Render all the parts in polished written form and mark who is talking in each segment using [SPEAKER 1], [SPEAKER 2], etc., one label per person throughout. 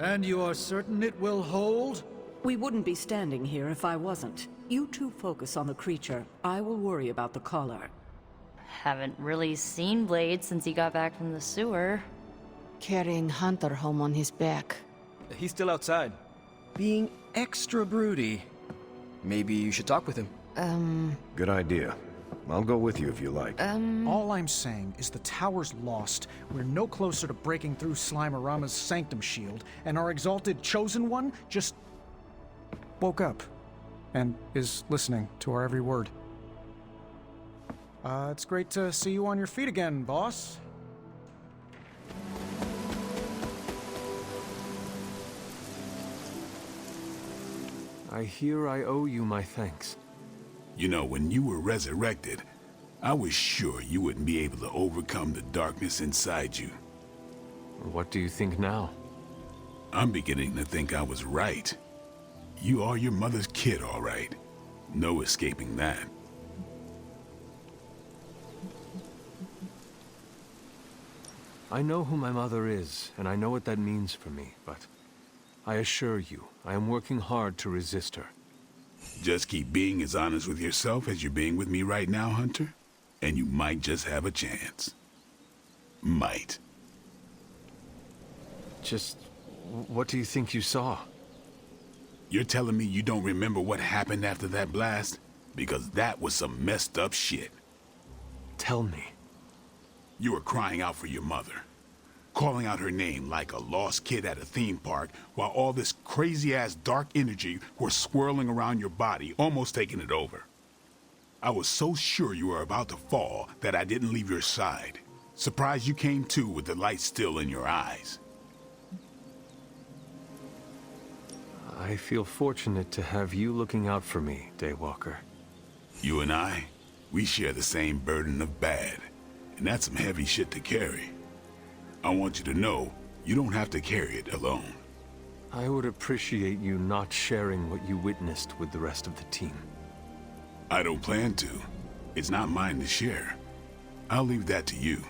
[SPEAKER 1] And you are certain it will hold?
[SPEAKER 2] We wouldn't be standing here if I wasn't. You two focus on the creature. I will worry about the collar.
[SPEAKER 3] Haven't really seen Blade since he got back from the sewer.
[SPEAKER 4] Carrying Hunter home on his back.
[SPEAKER 5] He's still outside. Being extra broody. Maybe you should talk with him.
[SPEAKER 6] Good idea. I'll go with you if you like.
[SPEAKER 7] All I'm saying is the tower's lost. We're no closer to breaking through Slimerama's sanctum shield, and our exalted chosen one just woke up and is listening to our every word. It's great to see you on your feet again, boss.
[SPEAKER 6] I hear I owe you my thanks.
[SPEAKER 8] You know, when you were resurrected, I was sure you wouldn't be able to overcome the darkness inside you.
[SPEAKER 6] What do you think now?
[SPEAKER 8] I'm beginning to think I was right. You are your mother's kid, all right. No escaping that.
[SPEAKER 6] I know who my mother is, and I know what that means for me, but I assure you, I am working hard to resist her.
[SPEAKER 8] Just keep being as honest with yourself as you're being with me right now, Hunter, and you might just have a chance. Might.
[SPEAKER 6] Just, what do you think you saw?
[SPEAKER 8] You're telling me you don't remember what happened after that blast? Because that was some messed up shit.
[SPEAKER 6] Tell me.
[SPEAKER 8] You were crying out for your mother, calling out her name like a lost kid at a theme park, while all this crazy-ass dark energy was swirling around your body, almost taking it over. I was so sure you were about to fall that I didn't leave your side. Surprised you came to with the light still in your eyes.
[SPEAKER 6] I feel fortunate to have you looking out for me, Daywalker.
[SPEAKER 8] You and I, we share the same burden of bad, and that's some heavy shit to carry. I want you to know, you don't have to carry it alone.
[SPEAKER 6] I would appreciate you not sharing what you witnessed with the rest of the team.
[SPEAKER 8] I don't plan to. It's not mine to share. I'll leave that to you.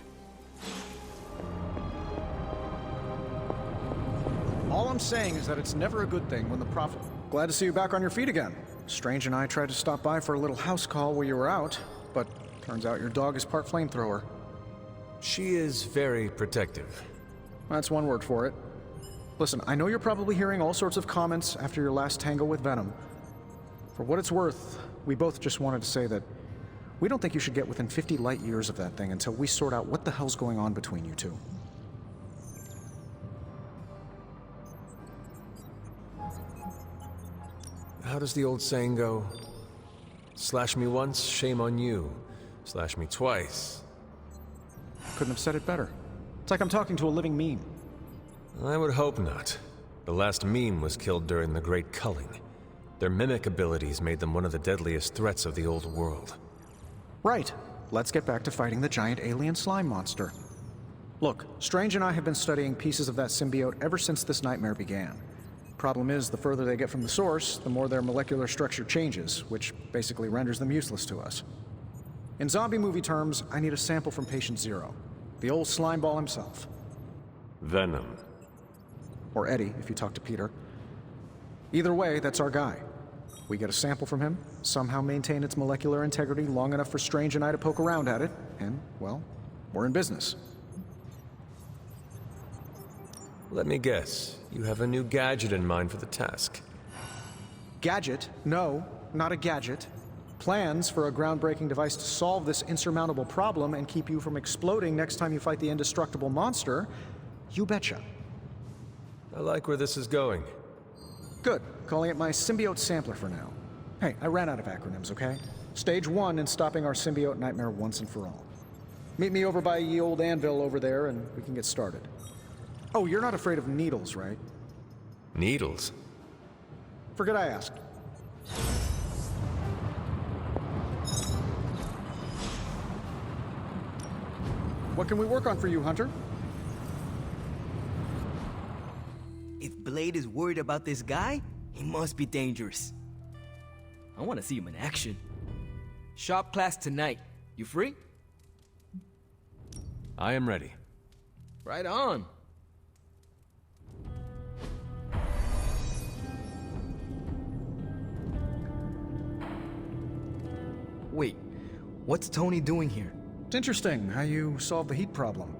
[SPEAKER 7] All I'm saying is that it's never a good thing when the prophet... Glad to see you back on your feet again. Strange and I tried to stop by for a little house call while you were out, but turns out your dog is part flamethrower.
[SPEAKER 9] She is very protective.
[SPEAKER 7] That's one word for it. Listen, I know you're probably hearing all sorts of comments after your last tango with Venom. For what it's worth, we both just wanted to say that we don't think you should get within 50 light years of that thing until we sort out what the hell's going on between you two.
[SPEAKER 9] How does the old saying go? Slash me once, shame on you. Slash me twice.
[SPEAKER 7] Couldn't have said it better. It's like I'm talking to a living meme.
[SPEAKER 9] I would hope not. The last meme was killed during the Great Culling. Their mimic abilities made them one of the deadliest threats of the old world.
[SPEAKER 7] Right. Let's get back to fighting the giant alien slime monster. Look, Strange and I have been studying pieces of that symbiote ever since this nightmare began. Problem is, the further they get from the source, the more their molecular structure changes, which basically renders them useless to us. In zombie movie terms, I need a sample from Patient Zero. The old slime ball himself.
[SPEAKER 6] Venom.
[SPEAKER 7] Or Eddie, if you talk to Peter. Either way, that's our guy. We get a sample from him, somehow maintain its molecular integrity long enough for Strange and I to poke around at it, and, well, we're in business.
[SPEAKER 9] Let me guess. You have a new gadget in mind for the task.
[SPEAKER 7] Gadget? No, not a gadget. Plans for a groundbreaking device to solve this insurmountable problem and keep you from exploding next time you fight the indestructible monster? You betcha.
[SPEAKER 9] I like where this is going.
[SPEAKER 7] Good. Calling it my symbiote sampler for now. Hey, I ran out of acronyms, okay? Stage 1 in stopping our symbiote nightmare once and for all. Meet me over by ye old anvil over there and we can get started. Oh, you're not afraid of needles, right?
[SPEAKER 9] Needles?
[SPEAKER 7] Forget I asked. What can we work on for you, Hunter?
[SPEAKER 5] If Blade is worried about this guy, he must be dangerous. I want to see him in action. Shop class tonight. You free?
[SPEAKER 9] I am ready.
[SPEAKER 5] Right on. What's Tony doing here?
[SPEAKER 7] It's interesting how you solved the heat problem.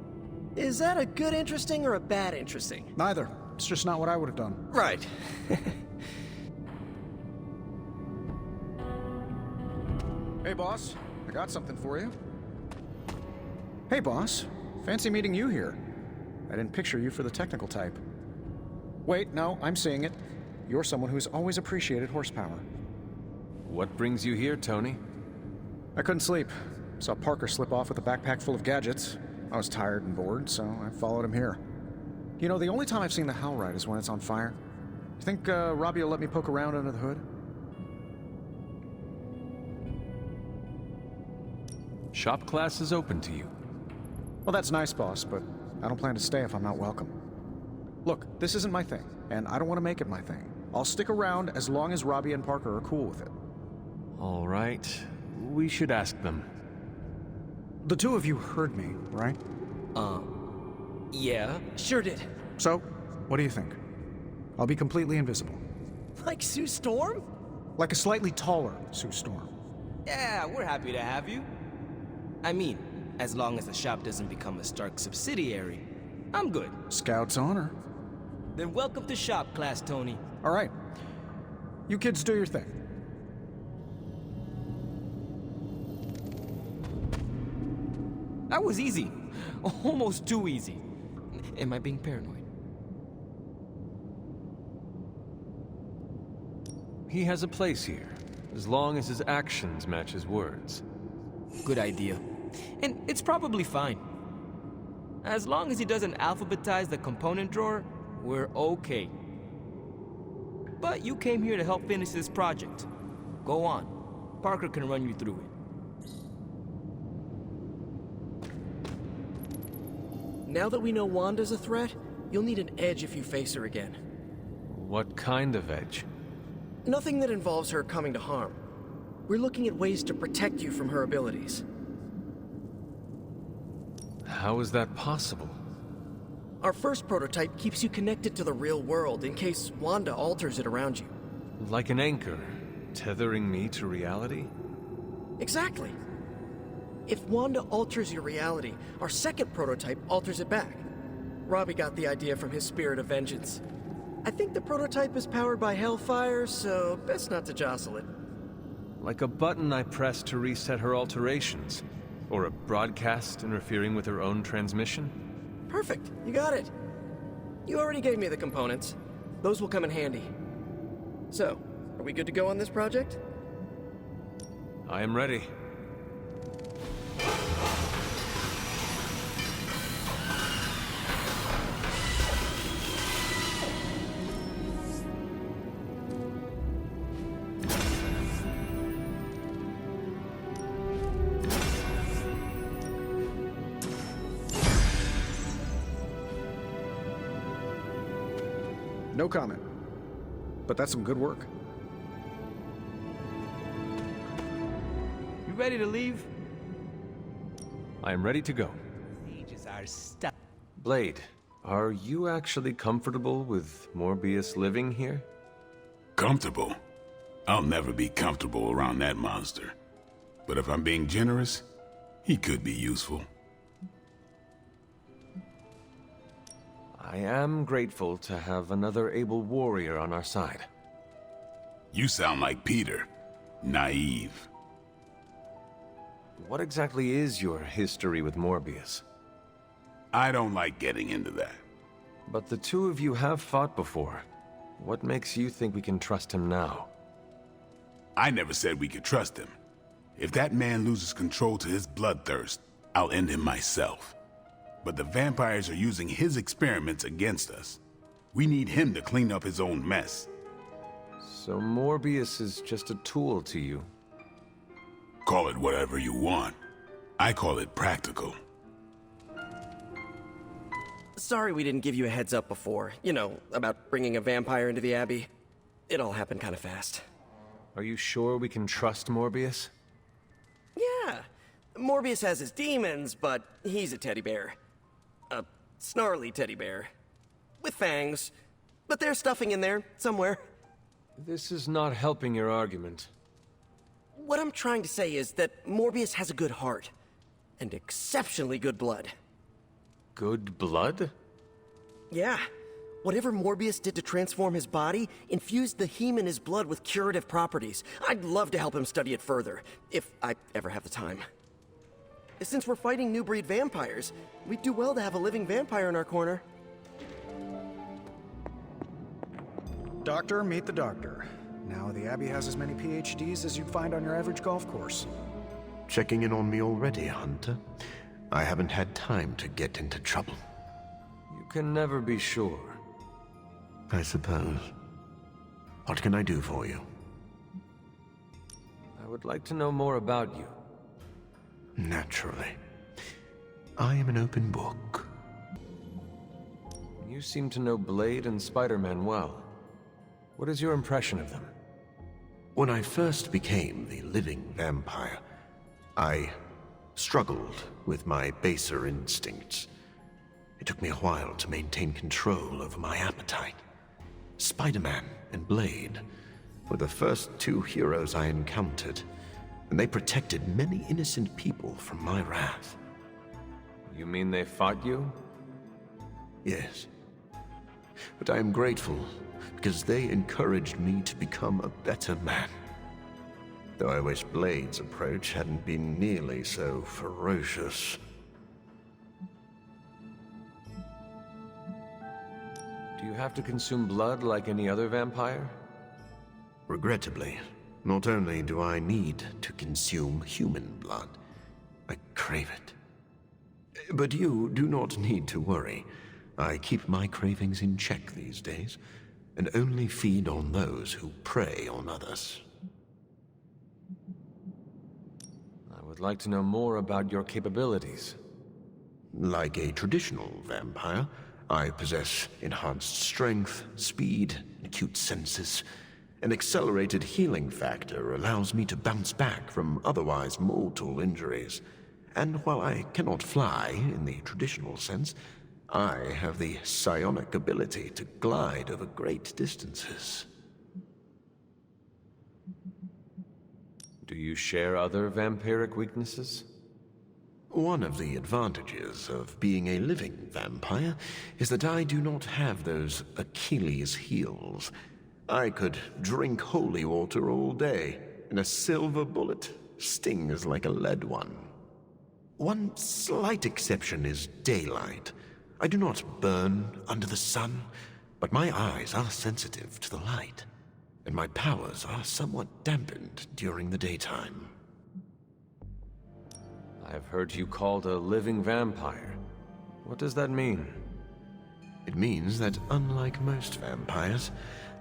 [SPEAKER 10] Is that a good interesting or a bad interesting?
[SPEAKER 7] Neither. It's just not what I would have done.
[SPEAKER 10] Right.
[SPEAKER 7] Hey, boss. I got something for you. Hey, boss. Fancy meeting you here. I didn't picture you for the technical type. Wait, no, I'm seeing it. You're someone who's always appreciated horsepower.
[SPEAKER 6] What brings you here, Tony?
[SPEAKER 7] I couldn't sleep. Saw Parker slip off with a backpack full of gadgets. I was tired and bored, so I followed him here. You know, the only time I've seen the Howlride is when it's on fire. You think Robbie will let me poke around under the hood?
[SPEAKER 6] Shop class is open to you.
[SPEAKER 7] Well, that's nice, boss, but I don't plan to stay if I'm not welcome. Look, this isn't my thing, and I don't want to make it my thing. I'll stick around as long as Robbie and Parker are cool with it.
[SPEAKER 6] All right. We should ask them.
[SPEAKER 7] The two of you heard me, right?
[SPEAKER 5] Yeah.
[SPEAKER 10] Sure did.
[SPEAKER 7] So, what do you think? I'll be completely invisible.
[SPEAKER 10] Like Sue Storm?
[SPEAKER 7] Like a slightly taller Sue Storm.
[SPEAKER 5] Yeah, we're happy to have you. I mean, as long as the shop doesn't become a Stark subsidiary, I'm good.
[SPEAKER 7] Scout's honor.
[SPEAKER 5] Then welcome to shop class, Tony.
[SPEAKER 7] All right. You kids do your thing.
[SPEAKER 5] That was easy. Almost too easy. Am I being paranoid?
[SPEAKER 6] He has a place here, as long as his actions match his words.
[SPEAKER 5] Good idea. And it's probably fine. As long as he doesn't alphabetize the component drawer, we're okay. But you came here to help finish this project. Go on. Parker can run you through it.
[SPEAKER 10] Now that we know Wanda's a threat, you'll need an edge if you face her again.
[SPEAKER 6] What kind of edge?
[SPEAKER 10] Nothing that involves her coming to harm. We're looking at ways to protect you from her abilities.
[SPEAKER 6] How is that possible?
[SPEAKER 10] Our first prototype keeps you connected to the real world in case Wanda alters it around you.
[SPEAKER 6] Like an anchor, tethering me to reality?
[SPEAKER 10] Exactly. If Wanda alters your reality, our second prototype alters it back. Robbie got the idea from his spirit of vengeance. I think the prototype is powered by Hellfire, so best not to jostle it.
[SPEAKER 6] Like a button I press to reset her alterations? Or a broadcast interfering with her own transmission?
[SPEAKER 10] Perfect, you got it. You already gave me the components. Those will come in handy. So, are we good to go on this project?
[SPEAKER 6] I am ready.
[SPEAKER 7] No comment. But that's some good work.
[SPEAKER 5] You ready to leave?
[SPEAKER 6] I am ready to go.
[SPEAKER 5] Ages are stuck.
[SPEAKER 6] Blade, are you actually comfortable with Morbius living here?
[SPEAKER 8] Comfortable? I'll never be comfortable around that monster. But if I'm being generous, he could be useful.
[SPEAKER 6] I am grateful to have another able warrior on our side.
[SPEAKER 8] You sound like Peter. Naive.
[SPEAKER 6] What exactly is your history with Morbius?
[SPEAKER 8] I don't like getting into that.
[SPEAKER 6] But the two of you have fought before. What makes you think we can trust him now?
[SPEAKER 8] I never said we could trust him. If that man loses control to his bloodthirst, I'll end him myself. But the vampires are using his experiments against us. We need him to clean up his own mess.
[SPEAKER 6] So Morbius is just a tool to you?
[SPEAKER 8] Call it whatever you want. I call it practical.
[SPEAKER 10] Sorry we didn't give you a heads up before. You know, about bringing a vampire into the Abbey. It all happened kind of fast.
[SPEAKER 6] Are you sure we can trust Morbius?
[SPEAKER 10] Yeah. Morbius has his demons, but he's a teddy bear. A snarly teddy bear. With fangs. But there's stuffing in there, somewhere.
[SPEAKER 6] This is not helping your argument.
[SPEAKER 10] What I'm trying to say is that Morbius has a good heart. And exceptionally good blood.
[SPEAKER 6] Good blood?
[SPEAKER 10] Yeah. Whatever Morbius did to transform his body infused the heme in his blood with curative properties. I'd love to help him study it further, if I ever have the time. Since we're fighting new breed vampires, we'd do well to have a living vampire in our corner.
[SPEAKER 7] Doctor, meet the doctor. Now the Abbey has as many PhDs as you'd find on your average golf course.
[SPEAKER 11] Checking in on me already, Hunter? I haven't had time to get into trouble.
[SPEAKER 6] You can never be sure.
[SPEAKER 11] I suppose. What can I do for you?
[SPEAKER 6] I would like to know more about you.
[SPEAKER 11] Naturally. I am an open book.
[SPEAKER 6] You seem to know Blade and Spider-Man well. What is your impression of them?
[SPEAKER 11] When I first became the living vampire, I struggled with my baser instincts. It took me a while to maintain control over my appetite. Spider-Man and Blade were the first two heroes I encountered, and they protected many innocent people from my wrath.
[SPEAKER 6] You mean they fought you?
[SPEAKER 11] Yes. But I am grateful because they encouraged me to become a better man. Though I wish Blade's approach hadn't been nearly so ferocious.
[SPEAKER 6] Do you have to consume blood like any other vampire?
[SPEAKER 11] Regrettably, not only do I need to consume human blood, I crave it. But you do not need to worry. I keep my cravings in check these days, and only feed on those who prey on others.
[SPEAKER 6] I would like to know more about your capabilities.
[SPEAKER 11] Like a traditional vampire, I possess enhanced strength, speed, and acute senses. An accelerated healing factor allows me to bounce back from otherwise mortal injuries. And while I cannot fly in the traditional sense, I have the psionic ability to glide over great distances.
[SPEAKER 6] Do you share other vampiric weaknesses?
[SPEAKER 11] One of the advantages of being a living vampire is that I do not have those Achilles heels. I could drink holy water all day, and a silver bullet stings like a lead one. One slight exception is daylight. I do not burn under the sun, but my eyes are sensitive to the light, and my powers are somewhat dampened during the daytime.
[SPEAKER 6] I've heard you called a living vampire. What does that mean?
[SPEAKER 11] It means that unlike most vampires,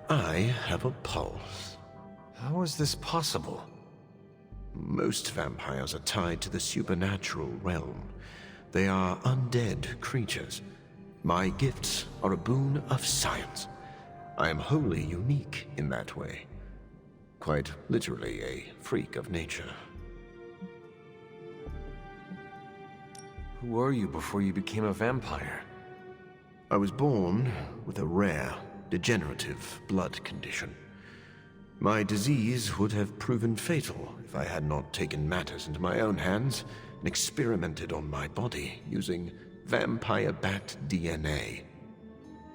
[SPEAKER 11] I have a pulse.
[SPEAKER 6] How is this possible?
[SPEAKER 11] Most vampires are tied to the supernatural realm. They are undead creatures. My gifts are a boon of science. I am wholly unique in that way. Quite literally a freak of nature.
[SPEAKER 6] Who were you before you became a vampire?
[SPEAKER 11] I was born with a rare, degenerative blood condition. My disease would have proven fatal if I had not taken matters into my own hands and experimented on my body using vampire bat DNA.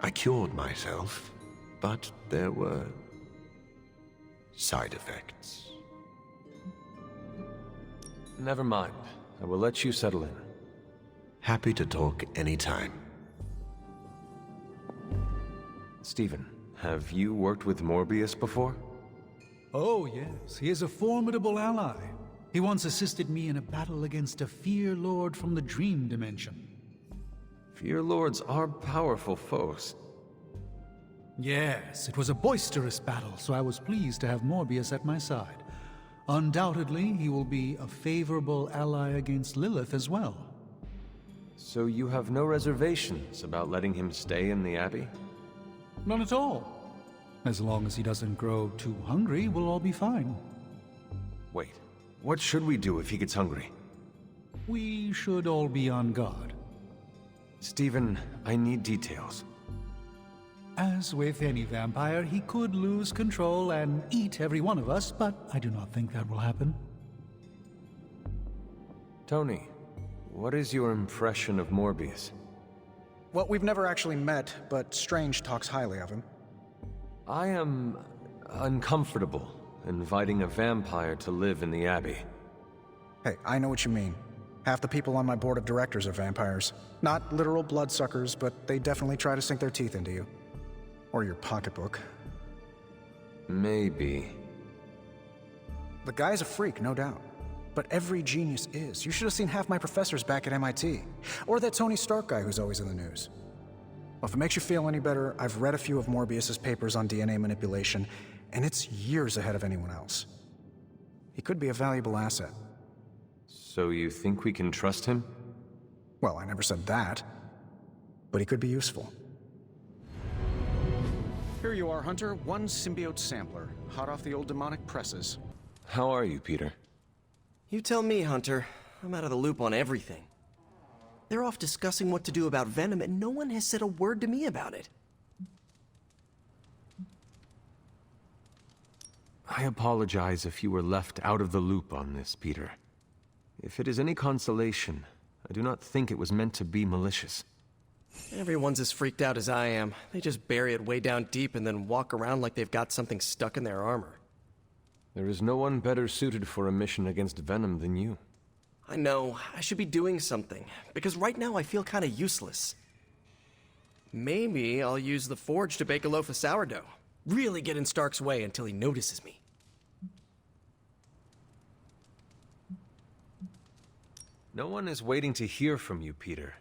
[SPEAKER 11] I cured myself, but there were side effects.
[SPEAKER 6] Never mind. I will let you settle in.
[SPEAKER 11] Happy to talk anytime.
[SPEAKER 6] Stephen, have you worked with Morbius before?
[SPEAKER 1] Oh, yes. He is a formidable ally. He once assisted me in a battle against a Fear Lord from the Dream Dimension.
[SPEAKER 6] Fear Lords are powerful foes.
[SPEAKER 1] Yes, it was a boisterous battle, so I was pleased to have Morbius at my side. Undoubtedly, he will be a favorable ally against Lilith as well.
[SPEAKER 6] So you have no reservations about letting him stay in the Abbey?
[SPEAKER 1] None at all. As long as he doesn't grow too hungry, we'll all be fine.
[SPEAKER 6] Wait, what should we do if he gets hungry?
[SPEAKER 1] We should all be on guard.
[SPEAKER 6] Stephen, I need details.
[SPEAKER 1] As with any vampire, he could lose control and eat every one of us, but I do not think that will happen.
[SPEAKER 6] Tony, what is your impression of Morbius?
[SPEAKER 7] Well, we've never actually met, but Strange talks highly of him.
[SPEAKER 6] I am uncomfortable inviting a vampire to live in the Abbey.
[SPEAKER 7] Hey, I know what you mean. Half the people on my board of directors are vampires. Not literal bloodsuckers, but they definitely try to sink their teeth into you. Or your pocketbook.
[SPEAKER 6] Maybe.
[SPEAKER 7] The guy's a freak, no doubt. But every genius is. You should have seen half my professors back at MIT. Or that Tony Stark guy who's always in the news. Well, if it makes you feel any better, I've read a few of Morbius's papers on DNA manipulation, and it's years ahead of anyone else. He could be a valuable asset.
[SPEAKER 6] So you think we can trust him?
[SPEAKER 7] Well, I never said that. But he could be useful. Here you are, Hunter. One symbiote sampler, hot off the old demonic presses.
[SPEAKER 6] How are you, Peter?
[SPEAKER 10] You tell me, Hunter. I'm out of the loop on everything. They're off discussing what to do about Venom, and no one has said a word to me about it.
[SPEAKER 6] I apologize if you were left out of the loop on this, Peter. If it is any consolation, I do not think it was meant to be malicious.
[SPEAKER 10] Everyone's as freaked out as I am. They just bury it way down deep and then walk around like they've got something stuck in their armor.
[SPEAKER 6] There is no one better suited for a mission against Venom than you.
[SPEAKER 10] I know. I should be doing something, because right now I feel kind of useless. Maybe I'll use the forge to bake a loaf of sourdough. Really get in Stark's way until he notices me.
[SPEAKER 6] No one is waiting to hear from you, Peter.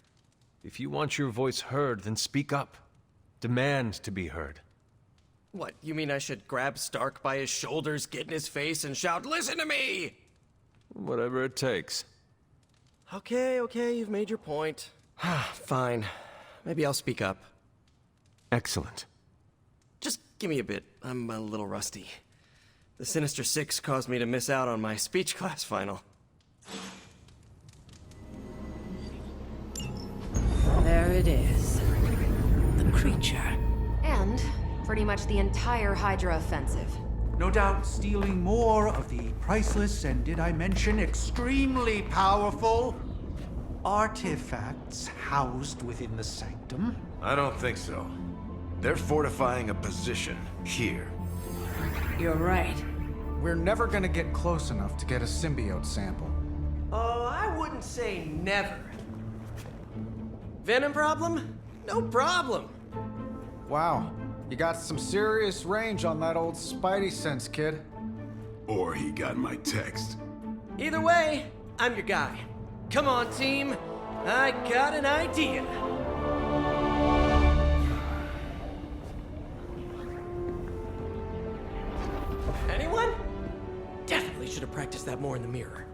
[SPEAKER 6] If you want your voice heard, then speak up. Demand to be heard.
[SPEAKER 10] What, you mean I should grab Stark by his shoulders, get in his face, and shout, "Listen to me!"
[SPEAKER 6] Whatever it takes.
[SPEAKER 10] Okay, you've made your point. Fine. Maybe I'll speak up.
[SPEAKER 6] Excellent.
[SPEAKER 10] Just give me a bit. I'm a little rusty. The Sinister Six caused me to miss out on my speech class final.
[SPEAKER 2] There it is. The creature.
[SPEAKER 12] And pretty much the entire Hydra offensive.
[SPEAKER 13] No doubt stealing more of the priceless and, did I mention, extremely powerful artifacts housed within the sanctum.
[SPEAKER 14] I don't think so. They're fortifying a position here.
[SPEAKER 2] You're right.
[SPEAKER 7] We're never gonna get close enough to get a symbiote sample.
[SPEAKER 10] Oh, I wouldn't say never. Venom problem? No problem.
[SPEAKER 7] Wow, you got some serious range on that old spidey sense, kid.
[SPEAKER 8] Or he got my text.
[SPEAKER 10] Either way, I'm your guy. Come on, team. I got an idea. Anyone? Definitely should have practiced that more in the mirror.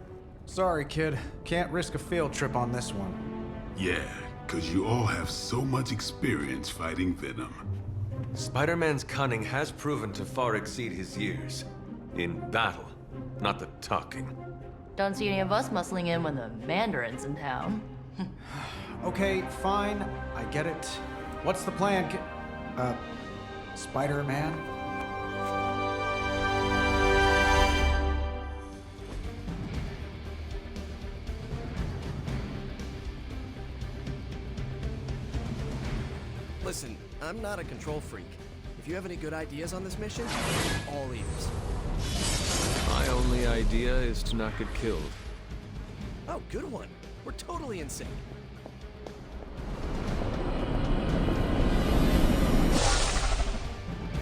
[SPEAKER 7] Sorry, kid. Can't risk a field trip on this one.
[SPEAKER 8] Yeah, 'cause you all have so much experience fighting Venom.
[SPEAKER 9] Spider-Man's cunning has proven to far exceed his years. In battle, not the talking.
[SPEAKER 3] Don't see any of us muscling in when the Mandarin's in town.
[SPEAKER 7] Okay, fine. I get it. What's the plan, Spider-Man?
[SPEAKER 10] Listen, I'm not a control freak. If you have any good ideas on this mission, all ears.
[SPEAKER 6] My only idea is to not get killed.
[SPEAKER 10] Oh, good one. We're totally in sync.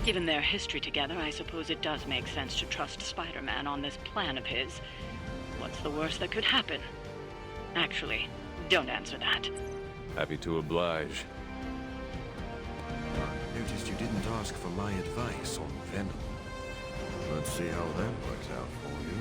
[SPEAKER 15] Given their history together, I suppose it does make sense to trust Spider-Man on this plan of his. What's the worst that could happen? Actually, don't answer that.
[SPEAKER 6] Happy to oblige.
[SPEAKER 11] Noticed you didn't ask for my advice on Venom. Let's see how that works out for you.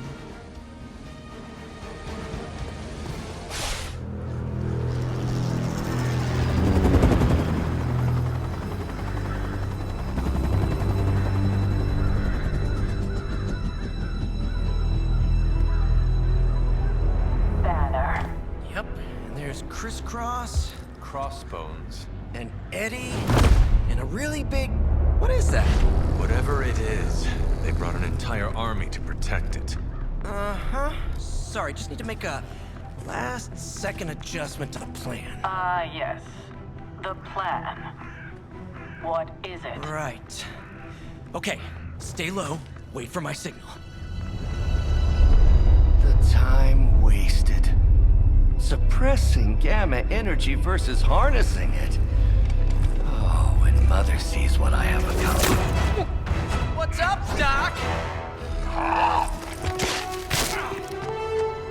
[SPEAKER 15] Banner.
[SPEAKER 10] Yep, and there's Crisscross,
[SPEAKER 6] Crossbones.
[SPEAKER 10] and Eddie, and and a really big... What is that?
[SPEAKER 9] Whatever it is, they brought an entire army to protect it.
[SPEAKER 10] Uh-huh. Sorry, just need to make a last-second adjustment to the plan.
[SPEAKER 15] Yes. The plan. What is it?
[SPEAKER 10] Right. Okay, stay low, wait for my signal. The time wasted. Suppressing gamma energy versus harnessing it. Oh, when Mother sees what I have accomplished. What's up, Doc?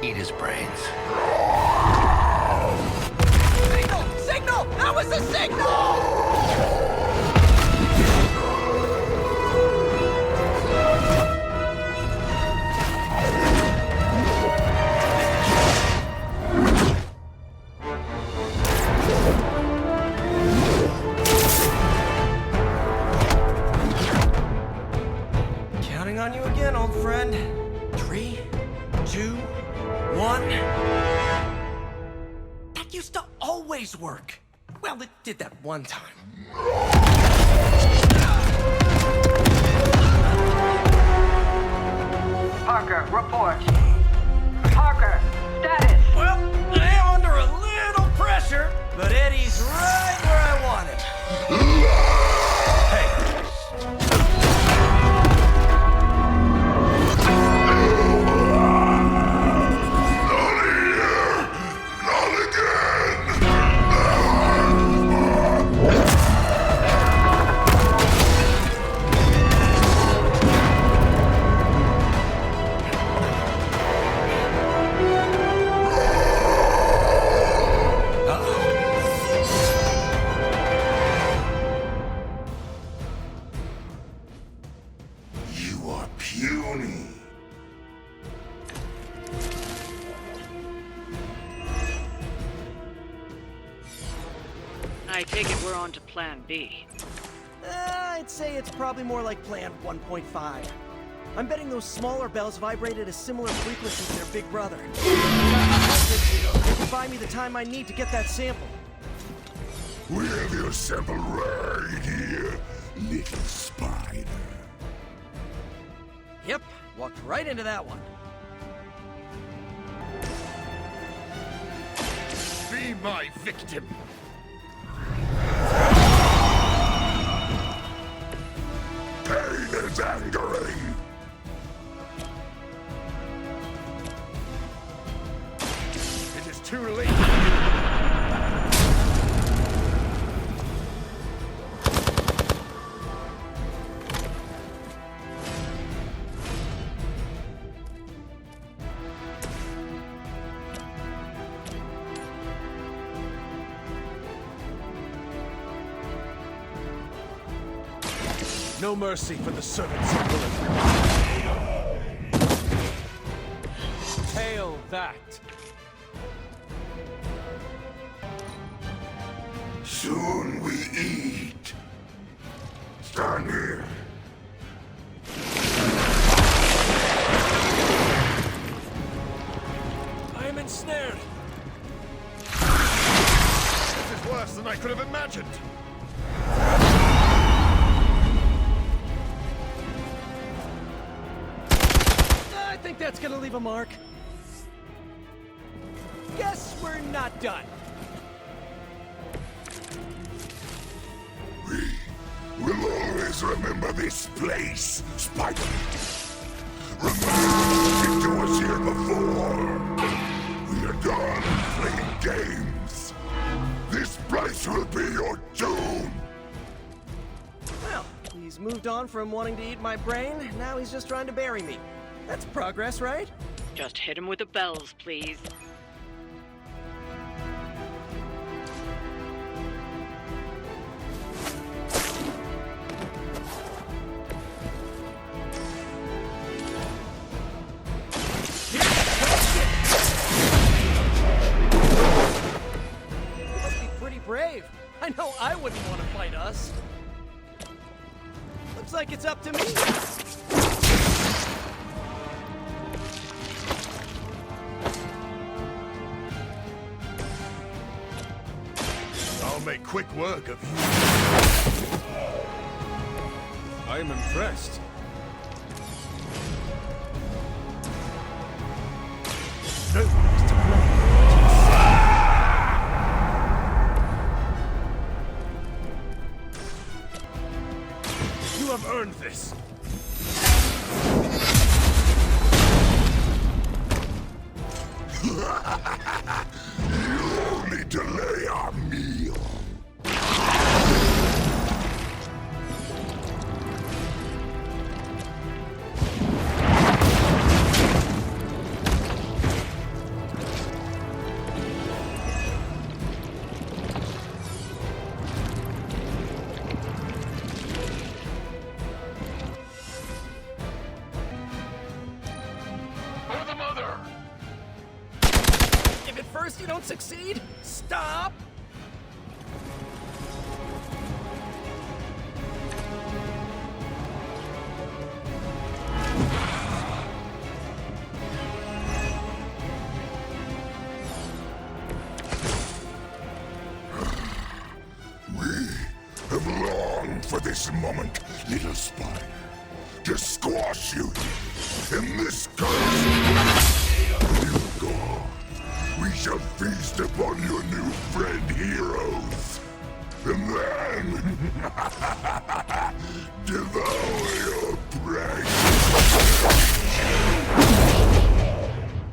[SPEAKER 10] Eat his brains. Signal! Signal! That was the signal! Counting on you again, old friend. 3, 2, 1. That used to always work. Well, it did that one time.
[SPEAKER 15] Parker, report. Parker, status.
[SPEAKER 10] Well, I am under a little pressure, but Eddie's right where I want him. Hey.
[SPEAKER 8] You are puny.
[SPEAKER 15] I take it we're on to plan B.
[SPEAKER 10] I'd say it's probably more like plan 1.5. I'm betting those smaller bells vibrate at a similar frequency to their big brother. If you buy me the time I need to get that sample.
[SPEAKER 8] We have your sample right here, little spider.
[SPEAKER 10] Yep, walked right into that one.
[SPEAKER 8] Be my victim. Pain is angering. It is too late.
[SPEAKER 6] No mercy for the servants of Lilith. Hail that!
[SPEAKER 8] Soon we eat. Stand here.
[SPEAKER 6] I am ensnared!
[SPEAKER 8] This is worse than I could have imagined.
[SPEAKER 10] I think that's gonna leave a mark. Guess we're not done.
[SPEAKER 8] We'll always remember this place, Spider. Remember what you did to us here before. We are done playing games. This place will be your doom.
[SPEAKER 10] Well, he's moved on from wanting to eat my brain, now he's just trying to bury me. That's progress, right?
[SPEAKER 15] Just hit him with the bells, please.
[SPEAKER 10] You must be pretty brave. I know I wouldn't want to fight us. Looks like it's up to me.
[SPEAKER 8] I'll
[SPEAKER 14] make quick work of you.
[SPEAKER 6] I am impressed.
[SPEAKER 14] No one is to blame. You have earned this.
[SPEAKER 8] You only delay our meal.
[SPEAKER 14] For the mother!
[SPEAKER 10] If at first you don't succeed, stop!
[SPEAKER 8] We have longed for this moment, little spider, to squash you in this curse. You go. We shall feast upon your new friend heroes, and then devour your prey.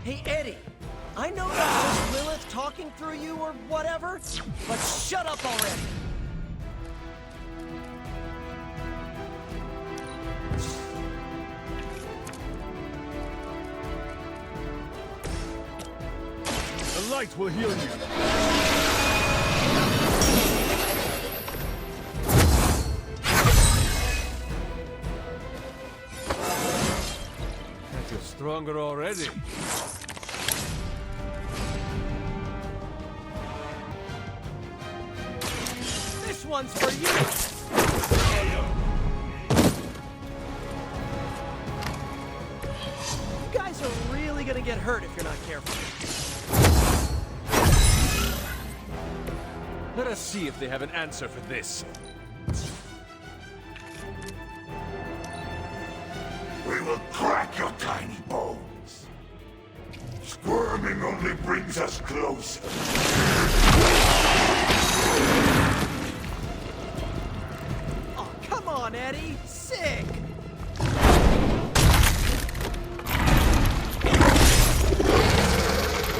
[SPEAKER 10] Hey, Eddie, I know that was Lilith talking through you or whatever, but shut up already!
[SPEAKER 14] The light will heal you.
[SPEAKER 6] I feel stronger already.
[SPEAKER 10] This one's for you! You guys are really gonna get hurt if you're not careful.
[SPEAKER 6] Let us see if they have an answer for this.
[SPEAKER 8] We will crack your tiny bones. Squirming only brings us closer.
[SPEAKER 10] Oh, come on, Eddie! Sick!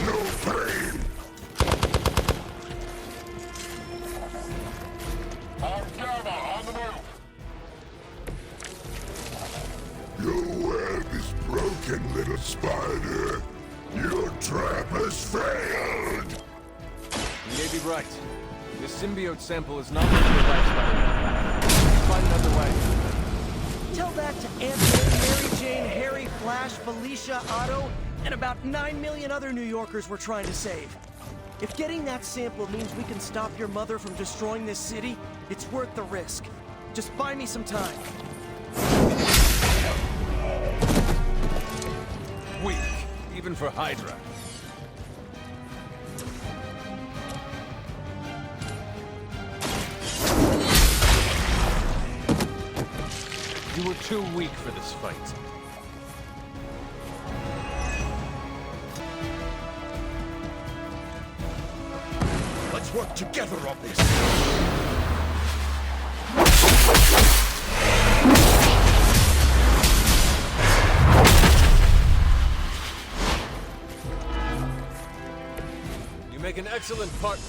[SPEAKER 8] No pain. On the move. Your web is broken, little spider. Your trap has failed.
[SPEAKER 6] You may be right. This symbiote sample is not worth your life, Spider-Man. Let's find another way.
[SPEAKER 10] Tell that to Anthony, Mary Jane, Harry, Flash, Felicia, Otto, and about 9 million other New Yorkers we're trying to save. If getting that sample means we can stop your mother from destroying this city, it's worth the risk. Just buy me some time.
[SPEAKER 6] Weak, even for Hydra. You were too weak for this fight.
[SPEAKER 14] Let's work together on this.
[SPEAKER 6] You make an excellent partner.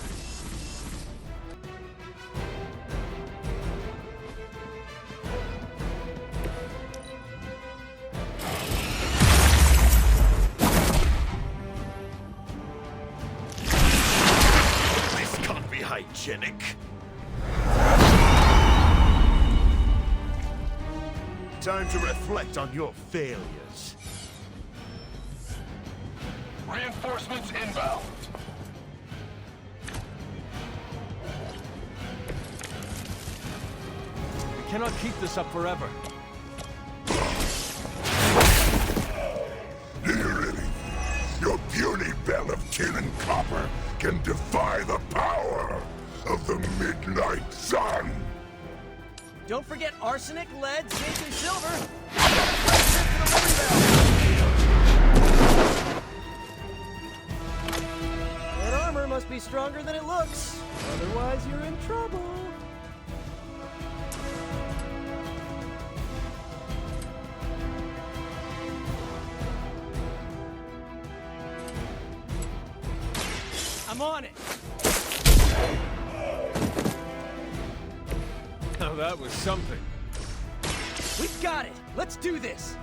[SPEAKER 14] This can't be hygienic. Time to reflect on your failures. Reinforcements inbound.
[SPEAKER 6] We cannot keep this up forever.
[SPEAKER 8] Dear Eddie, your puny bell of tin and copper can defy the power of the midnight sun.
[SPEAKER 10] Don't forget arsenic, lead, zinc, and silver. That armor must be stronger than it looks. Otherwise, you're in trouble. I'm on it.
[SPEAKER 6] Now that was something.
[SPEAKER 10] We've got it. Let's do this.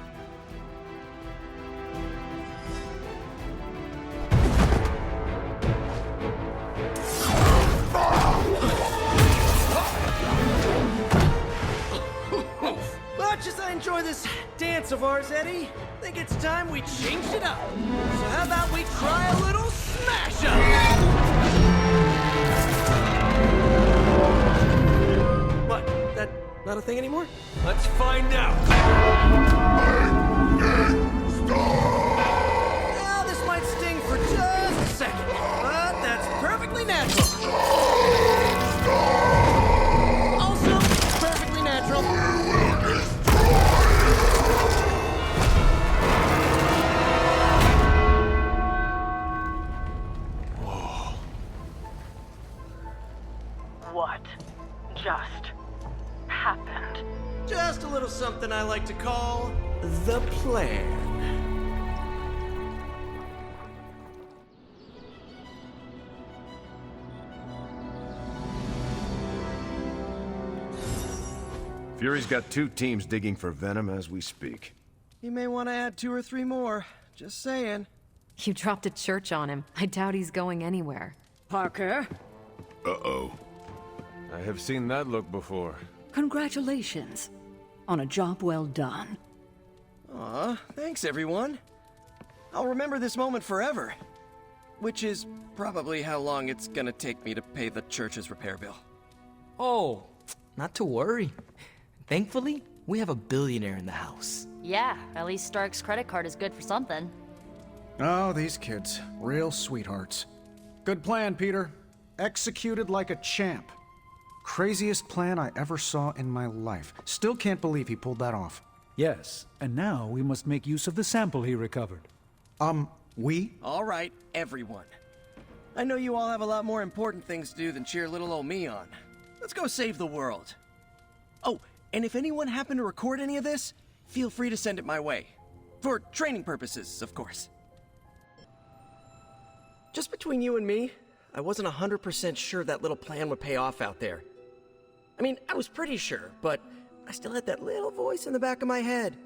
[SPEAKER 10] Much as I enjoy this dance of ours, Eddie, I think it's time we changed it up. So how about we try a little smash up? What? That not a thing anymore?
[SPEAKER 6] Let's find out.
[SPEAKER 10] Now, this might sting for just a second, but that's perfectly natural. Also, perfectly natural.
[SPEAKER 15] What just happened?
[SPEAKER 10] Just a little something I like to call the plan.
[SPEAKER 14] Fury's got 2 teams digging for Venom as we speak.
[SPEAKER 10] You may want to add 2 or 3 more. Just saying.
[SPEAKER 12] You dropped a church on him. I doubt he's going anywhere.
[SPEAKER 2] Parker,
[SPEAKER 8] Uh-oh.
[SPEAKER 6] I have seen that look before.
[SPEAKER 2] congratulations on a job well done.
[SPEAKER 10] Aw, thanks everyone. I'll remember this moment forever. Which is probably how long it's gonna take me to pay the church's repair bill.
[SPEAKER 5] Oh, not to worry. Thankfully, we have a billionaire in the house.
[SPEAKER 3] Yeah, at least Stark's credit card is good for something.
[SPEAKER 7] Oh, these kids. Real sweethearts. Good plan, Peter. Executed like a champ. Craziest plan I ever saw in my life. Still can't believe he pulled that off.
[SPEAKER 1] Yes, and now we must make use of the sample he recovered.
[SPEAKER 7] We?
[SPEAKER 10] All right, everyone. I know you all have a lot more important things to do than cheer little old me on. Let's go save the world. Oh, and if anyone happened to record any of this, feel free to send it my way. For training purposes, of course. Just between you and me, I wasn't 100% sure that little plan would pay off out there. I mean, I was pretty sure, but I still had that little voice in the back of my head.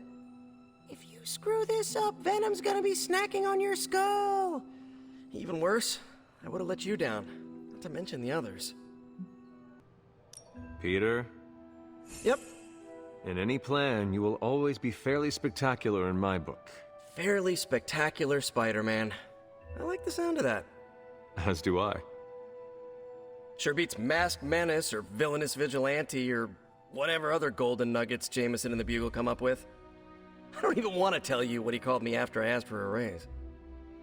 [SPEAKER 10] If you screw this up, Venom's gonna be snacking on your skull. Even worse, I would have let you down, not to mention the others.
[SPEAKER 6] Peter,
[SPEAKER 10] Yep,
[SPEAKER 6] in any plan, you will always be fairly spectacular in my book.
[SPEAKER 10] fairly spectacular Spider-Man. I like the sound of that.
[SPEAKER 6] As do I.
[SPEAKER 10] Sure beats Masked Menace or Villainous Vigilante or whatever other golden nuggets Jameson and the Bugle come up with. I don't even want to tell you what he called me after I asked for a raise.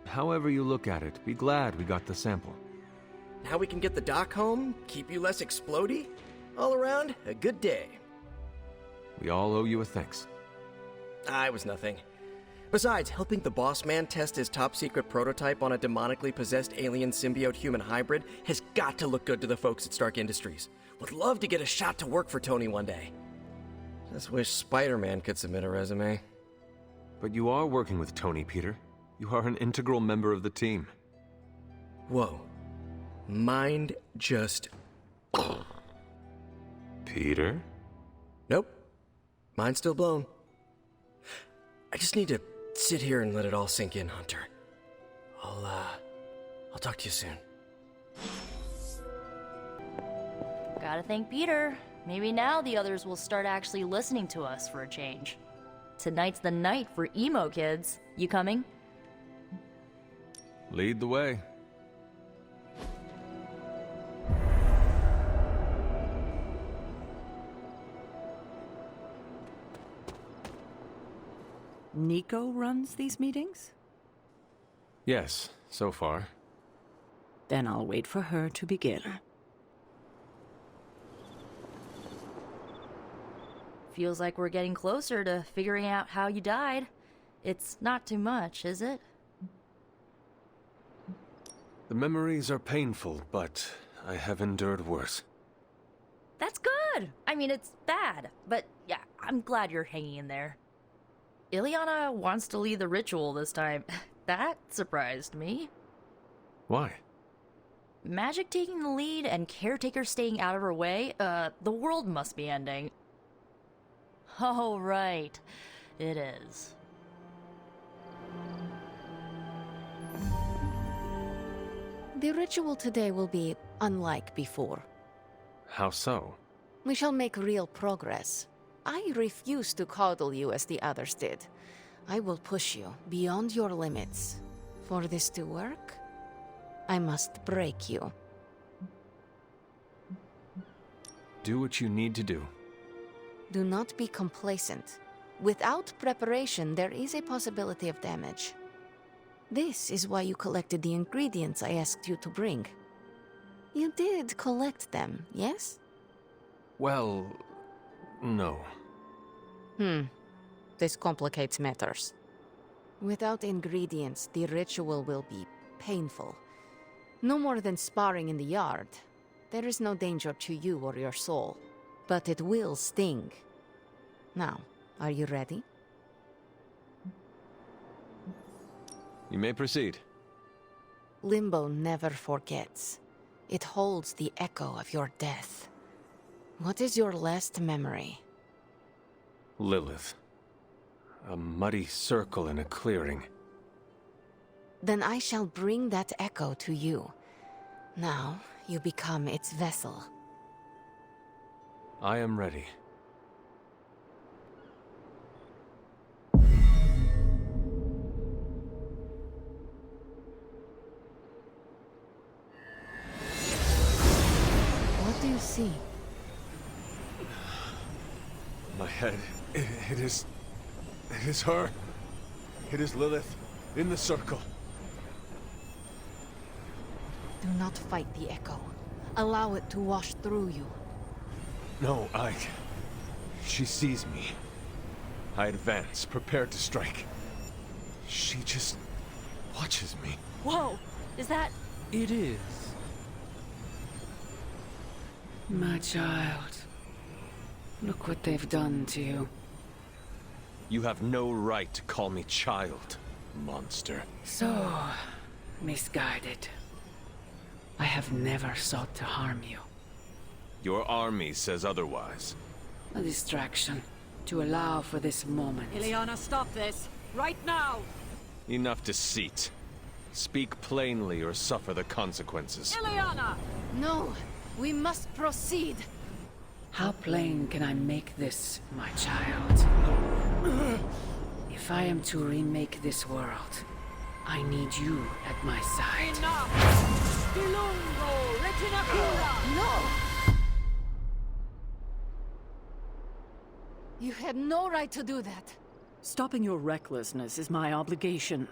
[SPEAKER 6] However you look at it, be glad we got the sample.
[SPEAKER 10] Now we can get the doc home, keep you less explodey. All around, a good day.
[SPEAKER 6] We all owe you a thanks.
[SPEAKER 10] I was nothing. Besides, helping the boss man test his top-secret prototype on a demonically possessed alien symbiote-human hybrid has got to look good to the folks at Stark Industries. Would love to get a shot to work for Tony one day. Just wish Spider-Man could submit a resume.
[SPEAKER 6] But you are working with Tony, Peter. You are an integral member of the team.
[SPEAKER 10] Whoa. Mind just...
[SPEAKER 6] Peter?
[SPEAKER 10] Nope. Mind's still blown. I just need to sit here and let it all sink in, Hunter. I'll talk to you soon.
[SPEAKER 3] Gotta thank Peter. Maybe now the others will start actually listening to us for a change. Tonight's the night for emo kids. You coming?
[SPEAKER 6] Lead the way.
[SPEAKER 2] Nico runs these meetings?
[SPEAKER 6] Yes, so far.
[SPEAKER 2] Then I'll wait for her to begin.
[SPEAKER 3] Feels like we're getting closer to figuring out how you died. It's not too much, is it?
[SPEAKER 6] The memories are painful, but I have endured worse.
[SPEAKER 3] That's good! I mean, it's bad, but yeah, I'm glad you're hanging in there. Ileana wants to lead the ritual this time. That surprised me.
[SPEAKER 6] Why?
[SPEAKER 3] Magic taking the lead and Caretaker staying out of her way? The world must be ending. Oh, right. It is.
[SPEAKER 4] The ritual today will be unlike before.
[SPEAKER 6] How so?
[SPEAKER 4] We shall make real progress. I refuse to coddle you as the others did. I will push you beyond your limits. For this to work, I must break you.
[SPEAKER 6] Do what you need to do.
[SPEAKER 4] Do not be complacent. Without preparation, there is a possibility of damage. This is why you collected the ingredients I asked you to bring. You did collect them, yes?
[SPEAKER 6] Well, no.
[SPEAKER 4] This complicates matters. Without ingredients, the ritual will be painful. No more than sparring in the yard. There is no danger to you or your soul, but it will sting. Now, are you ready?
[SPEAKER 6] You may proceed.
[SPEAKER 4] Limbo never forgets. It holds the echo of your death. What is your last memory?
[SPEAKER 6] Lilith. A muddy circle in a clearing.
[SPEAKER 4] Then I shall bring that echo to you. Now, you become its vessel.
[SPEAKER 6] I am ready.
[SPEAKER 4] What do you see?
[SPEAKER 6] My head. It is her. It is Lilith, in the circle.
[SPEAKER 4] Do not fight the echo. Allow it to wash through you.
[SPEAKER 6] No, she sees me. I advance, prepared to strike. She just watches me.
[SPEAKER 3] Whoa! Is that...
[SPEAKER 13] It is.
[SPEAKER 16] My child. Look what they've done to you.
[SPEAKER 6] You have no right to call me child, monster.
[SPEAKER 16] So... misguided. I have never sought to harm you.
[SPEAKER 6] Your army says otherwise.
[SPEAKER 16] A distraction. To allow for this moment.
[SPEAKER 2] Ileana, stop this! Right now!
[SPEAKER 6] Enough deceit. Speak plainly or suffer the consequences.
[SPEAKER 2] Ileana!
[SPEAKER 4] No! We must proceed!
[SPEAKER 16] How plain can I make this, my child? If I am to remake this world, I need you at my side.
[SPEAKER 2] Enough! Dilungo! Retinacula!
[SPEAKER 4] No! You had no right to do that.
[SPEAKER 2] Stopping your recklessness is my obligation.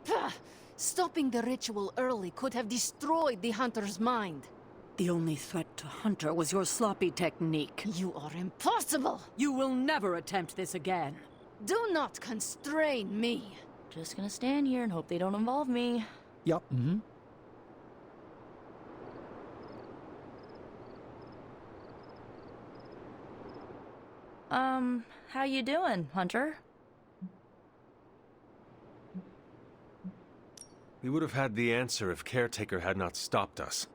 [SPEAKER 4] Pah! Stopping the ritual early could have destroyed the Hunter's mind.
[SPEAKER 2] The only threat to Hunter was your sloppy technique.
[SPEAKER 4] You are impossible!
[SPEAKER 2] You will never attempt this again.
[SPEAKER 4] Do not constrain me.
[SPEAKER 3] Just gonna stand here and hope they don't involve me.
[SPEAKER 7] Yup.
[SPEAKER 3] How you doing, Hunter?
[SPEAKER 6] We would have had the answer if Caretaker had not stopped us.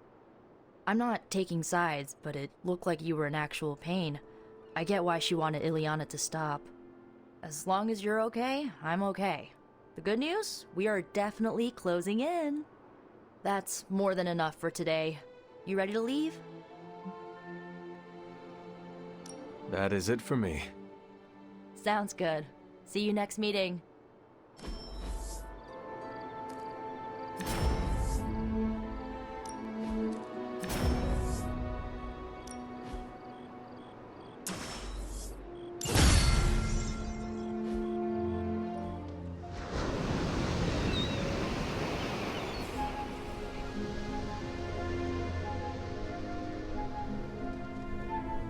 [SPEAKER 3] I'm not taking sides, but it looked like you were in actual pain. I get why she wanted Ileana to stop. As long as you're okay, I'm okay. The good news? We are definitely closing in. That's more than enough for today. You ready to leave?
[SPEAKER 6] That is it for me.
[SPEAKER 3] Sounds good. See you next meeting.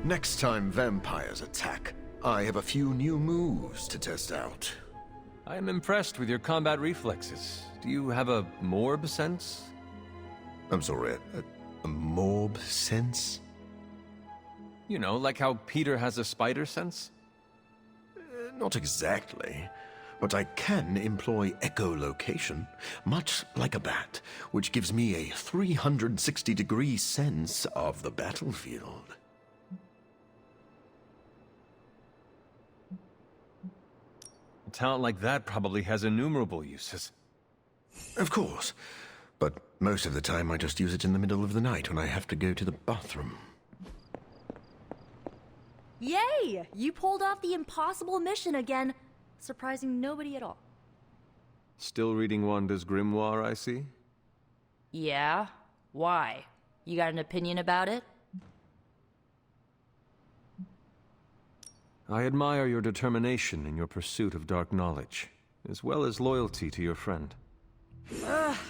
[SPEAKER 11] Next time vampires attack, I have a few new moves to test out.
[SPEAKER 9] I am impressed with your combat reflexes. Do you have a morb sense?
[SPEAKER 11] I'm sorry, a morb sense?
[SPEAKER 9] You know, like how Peter has a spider sense?
[SPEAKER 11] Not exactly. But I can employ echolocation, much like a bat, which gives me a 360-degree sense of the battlefield.
[SPEAKER 9] A talent like that probably has innumerable uses.
[SPEAKER 11] Of course. But most of the time I just use it in the middle of the night when I have to go to the bathroom.
[SPEAKER 3] Yay! You pulled off the impossible mission again, surprising nobody at all.
[SPEAKER 9] Still reading Wanda's grimoire, I see?
[SPEAKER 3] Yeah? Why? You got an opinion about it?
[SPEAKER 9] I admire your determination in your pursuit of dark knowledge, as well as loyalty to your friend.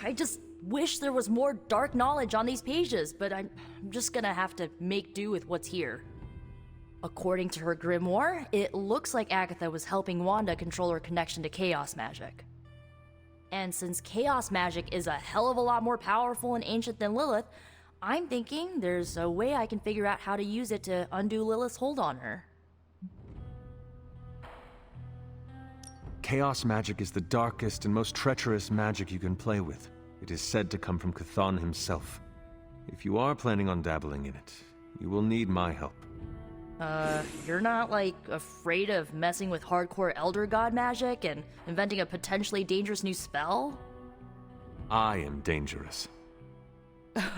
[SPEAKER 3] I just wish there was more dark knowledge on these pages, but I'm just gonna have to make do with what's here. According to her grimoire, it looks like Agatha was helping Wanda control her connection to chaos magic. And since chaos magic is a hell of a lot more powerful and ancient than Lilith, I'm thinking there's a way I can figure out how to use it to undo Lilith's hold on her.
[SPEAKER 9] Chaos magic is the darkest and most treacherous magic you can play with. It is said to come from Chthon himself. If you are planning on dabbling in it, you will need my help.
[SPEAKER 3] You're not, like, afraid of messing with hardcore Elder God magic and inventing a potentially dangerous new spell?
[SPEAKER 9] I am dangerous.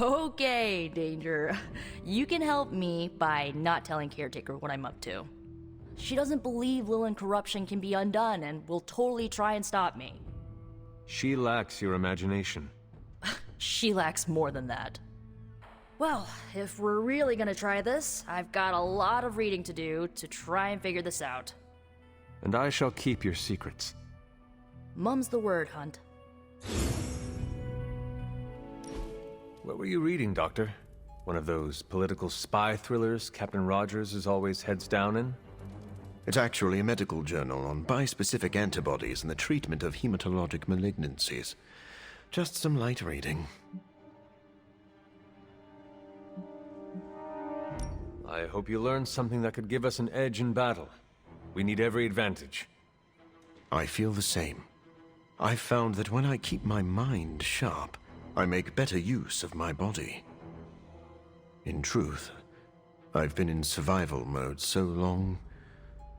[SPEAKER 3] Okay, Danger. You can help me by not telling Caretaker what I'm up to. She doesn't believe Lilith corruption can be undone and will totally try and stop me.
[SPEAKER 9] She lacks your imagination.
[SPEAKER 3] She lacks more than that. Well, if we're really gonna try this, I've got a lot of reading to do to try and figure this out.
[SPEAKER 9] And I shall keep your secrets.
[SPEAKER 3] Mum's the word, Hunt.
[SPEAKER 9] What were you reading, Doctor? One of those political spy thrillers Captain Rogers is always heads down in?
[SPEAKER 11] It's actually a medical journal on bispecific antibodies and the treatment of hematologic malignancies. Just some light reading.
[SPEAKER 9] I hope you learned something that could give us an edge in battle. We need every advantage.
[SPEAKER 11] I feel the same. I've found that when I keep my mind sharp, I make better use of my body. In truth, I've been in survival mode so long,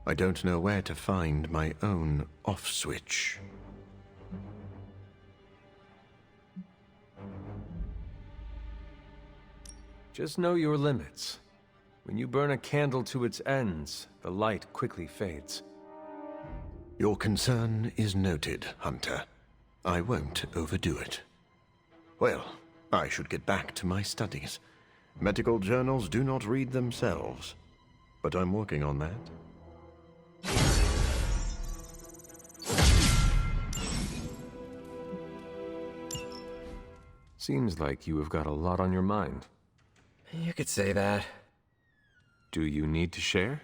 [SPEAKER 11] I don't know where to find my own off switch.
[SPEAKER 9] Just know your limits. When you burn a candle to its ends, the light quickly fades.
[SPEAKER 11] Your concern is noted, Hunter. I won't overdo it. Well, I should get back to my studies. Medical journals do not read themselves, but I'm working on that.
[SPEAKER 9] Seems like you have got a lot on your mind.
[SPEAKER 10] You could say that.
[SPEAKER 9] Do you need to share?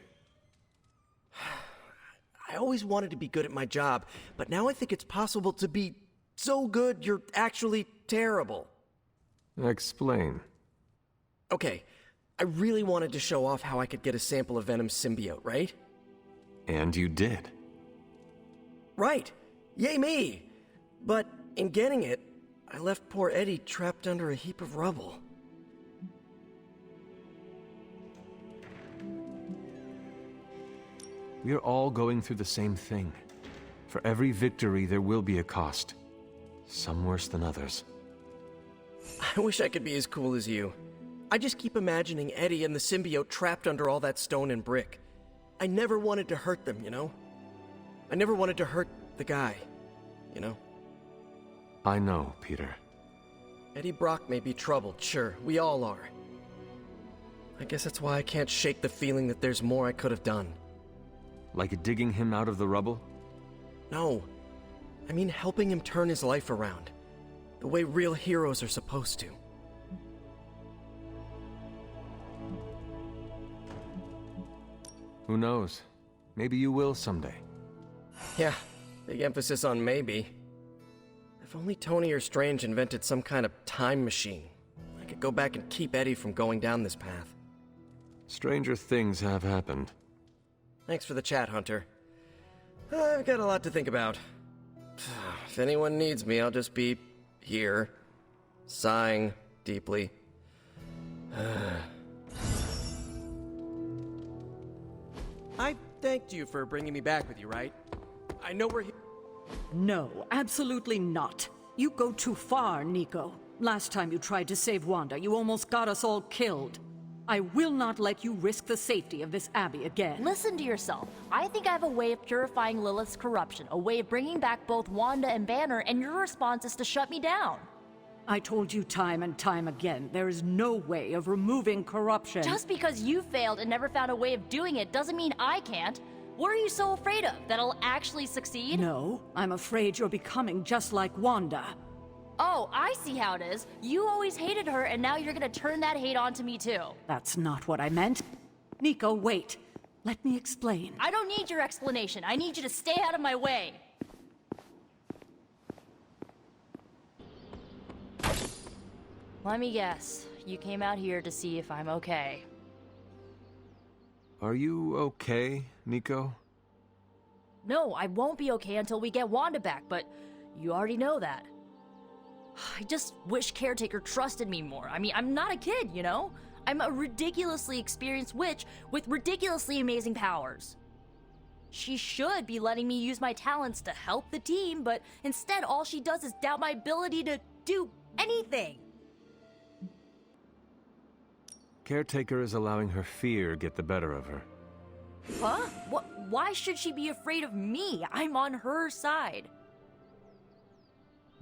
[SPEAKER 10] I always wanted to be good at my job, but now I think it's possible to be so good you're actually terrible.
[SPEAKER 9] Explain.
[SPEAKER 10] Okay, I really wanted to show off how I could get a sample of Venom's symbiote, right?
[SPEAKER 9] And you did.
[SPEAKER 10] Right! Yay me! But in getting it, I left poor Eddie trapped under a heap of rubble.
[SPEAKER 9] We are all going through the same thing. For every victory, there will be a cost. Some worse than others.
[SPEAKER 10] I wish I could be as cool as you. I just keep imagining Eddie and the symbiote trapped under all that stone and brick. I never wanted to hurt them, you know? I never wanted to hurt the guy, you know?
[SPEAKER 9] I know, Peter.
[SPEAKER 10] Eddie Brock may be troubled, sure. We all are. I guess that's why I can't shake the feeling that there's more I could have done.
[SPEAKER 9] Like digging him out of the rubble?
[SPEAKER 10] No. I mean helping him turn his life around. The way real heroes are supposed to.
[SPEAKER 9] Who knows? Maybe you will someday.
[SPEAKER 10] Yeah, big emphasis on maybe. If only Tony or Strange invented some kind of time machine, I could go back and keep Eddie from going down this path.
[SPEAKER 9] Stranger things have happened.
[SPEAKER 10] Thanks for the chat, Hunter. I've got a lot to think about. If anyone needs me, I'll just be here, sighing deeply. I thanked you for bringing me back with you, right? I know we're here.
[SPEAKER 2] No, absolutely not. You go too far, Nico. Last time you tried to save Wanda, you almost got us all killed. I will not let you risk the safety of this abbey again.
[SPEAKER 3] Listen to yourself. I think I have a way of purifying Lilith's corruption, a way of bringing back both Wanda and Banner, and your response is to shut me down.
[SPEAKER 2] I told you time and time again, there is no way of removing corruption.
[SPEAKER 3] Just because you failed and never found a way of doing it doesn't mean I can't. What are you so afraid of? That I'll actually succeed?
[SPEAKER 2] No, I'm afraid you're becoming just like Wanda.
[SPEAKER 3] Oh, I see how it is. You always hated her, and now you're gonna turn that hate onto me too.
[SPEAKER 2] That's not what I meant. Nico, wait. Let me explain.
[SPEAKER 3] I don't need your explanation. I need you to stay out of my way. Let me guess. You came out here to see if I'm okay.
[SPEAKER 9] Are you okay, Nico?
[SPEAKER 3] No, I won't be okay until we get Wanda back, but you already know that. I just wish Caretaker trusted me more. I mean, I'm not a kid, you know? I'm a ridiculously experienced witch with ridiculously amazing powers. She should be letting me use my talents to help the team, but instead all she does is doubt my ability to do anything.
[SPEAKER 9] Caretaker is allowing her fear get the better of her.
[SPEAKER 3] Huh? Why should she be afraid of me? I'm on her side.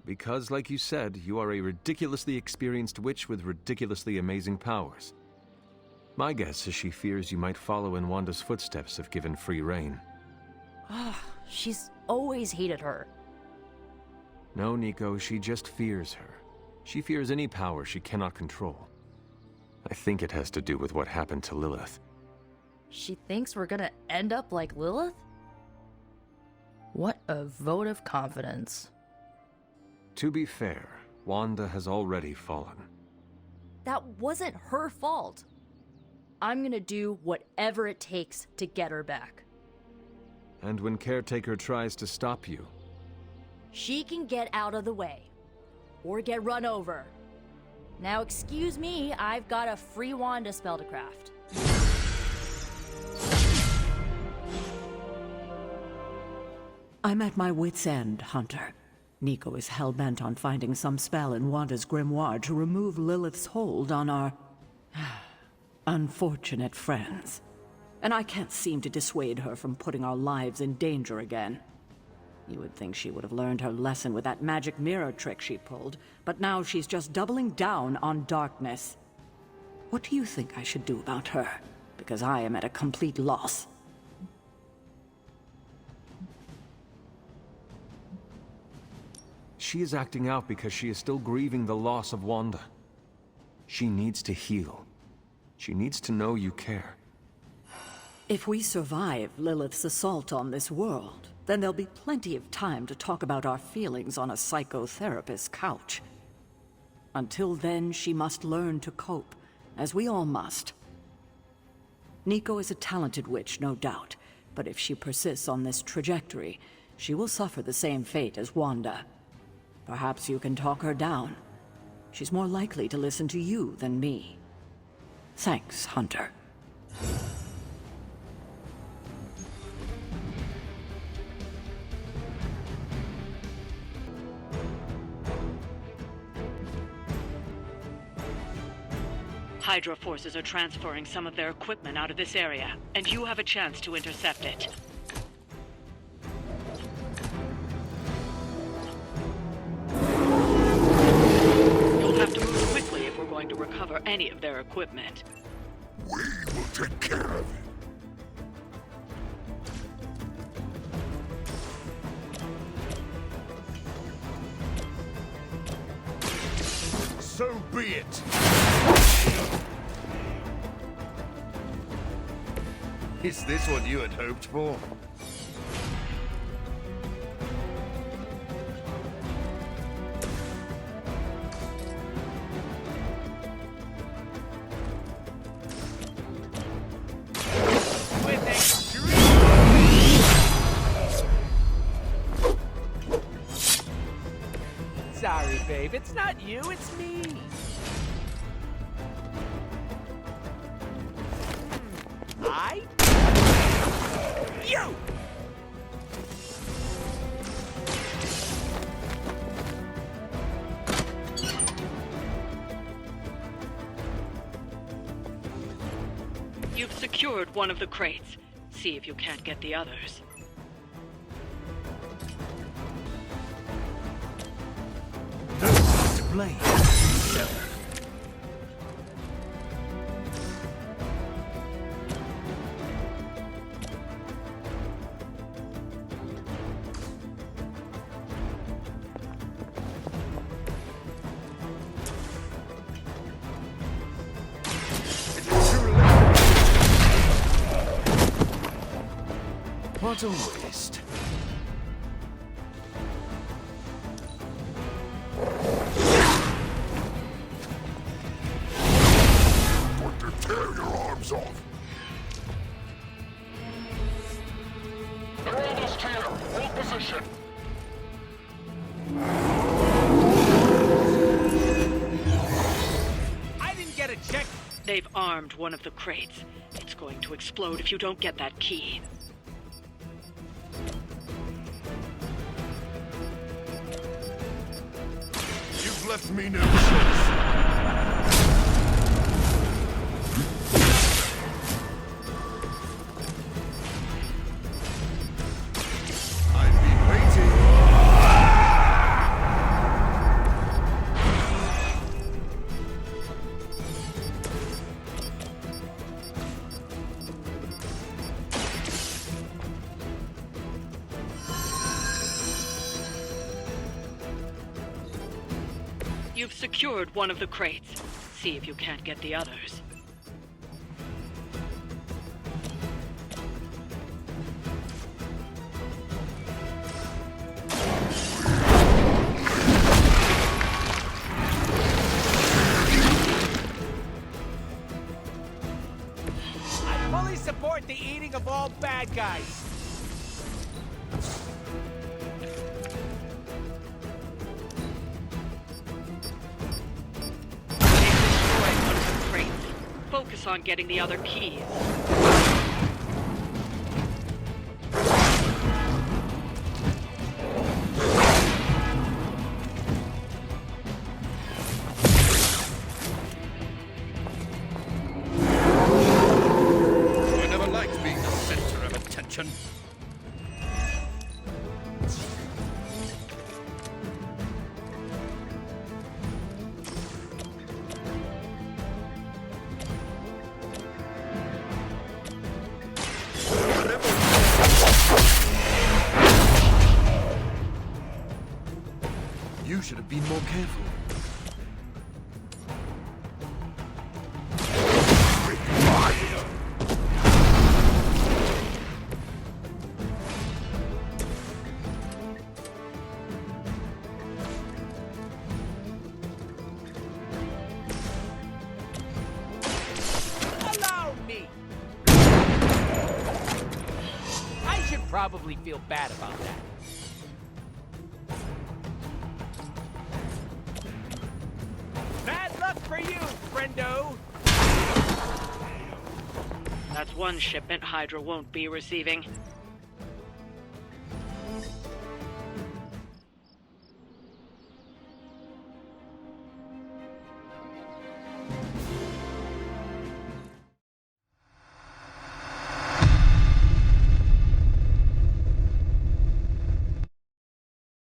[SPEAKER 9] Because, like you said, you are a ridiculously experienced witch with ridiculously amazing powers. My guess is she fears you might follow in Wanda's footsteps if given free rein.
[SPEAKER 3] She's always hated her.
[SPEAKER 9] No, Nico, she just fears her. She fears any power she cannot control. I think it has to do with what happened to Lilith.
[SPEAKER 3] She thinks we're gonna end up like Lilith? What a vote of confidence.
[SPEAKER 9] To be fair, Wanda has already fallen.
[SPEAKER 3] That wasn't her fault. I'm gonna do whatever it takes to get her back.
[SPEAKER 9] And when Caretaker tries to stop you,
[SPEAKER 3] she can get out of the way. Or get run over. Now excuse me, I've got a free Wanda spell to craft.
[SPEAKER 2] I'm at my wit's end, Hunter. Nico is hell-bent on finding some spell in Wanda's grimoire to remove Lilith's hold on our unfortunate friends. And I can't seem to dissuade her from putting our lives in danger again. You would think she would have learned her lesson with that magic mirror trick she pulled, but now she's just doubling down on darkness. What do you think I should do about her? Because I am at a complete loss.
[SPEAKER 9] she is acting out because she is still grieving the loss of Wanda. She needs to heal. She needs to know you care.
[SPEAKER 2] If we survive Lilith's assault on this world, then there'll be plenty of time to talk about our feelings on a psychotherapist's couch. Until then, she must learn to cope, as we all must. Nico is a talented witch, no doubt, but if she persists on this trajectory, she will suffer the same fate as Wanda. Perhaps you can talk her down. She's more likely to listen to you than me. Thanks, Hunter.
[SPEAKER 15] Hydra forces are transferring some of their equipment out of this area, and you have a chance to intercept it. You'll have to move quickly if we're going to recover any of their equipment.
[SPEAKER 8] We will take care of it. So be it.
[SPEAKER 14] Is this what you had hoped for?
[SPEAKER 17] Sorry, babe. It's not you, it's me. You!
[SPEAKER 15] You've secured one of the crates. See if you can't get the others.
[SPEAKER 1] To blame.
[SPEAKER 6] What a waste.
[SPEAKER 8] Going to tear your arms off. They're almost here. Hold position.
[SPEAKER 17] I didn't get a check.
[SPEAKER 15] They've armed one of the crates. It's going to explode if you don't get that key.
[SPEAKER 8] You've left me no choice. I've been waiting.
[SPEAKER 15] You've secured one of the crates. See if you can't get the others.
[SPEAKER 17] I fully support the eating of all bad guys.
[SPEAKER 15] Focus on getting the other keys.
[SPEAKER 14] I never liked being the center of attention.
[SPEAKER 11] You should have been more careful.
[SPEAKER 17] Allow me. I should probably feel bad about that. Bad luck for you, friendo!
[SPEAKER 15] That's one shipment Hydra won't be receiving.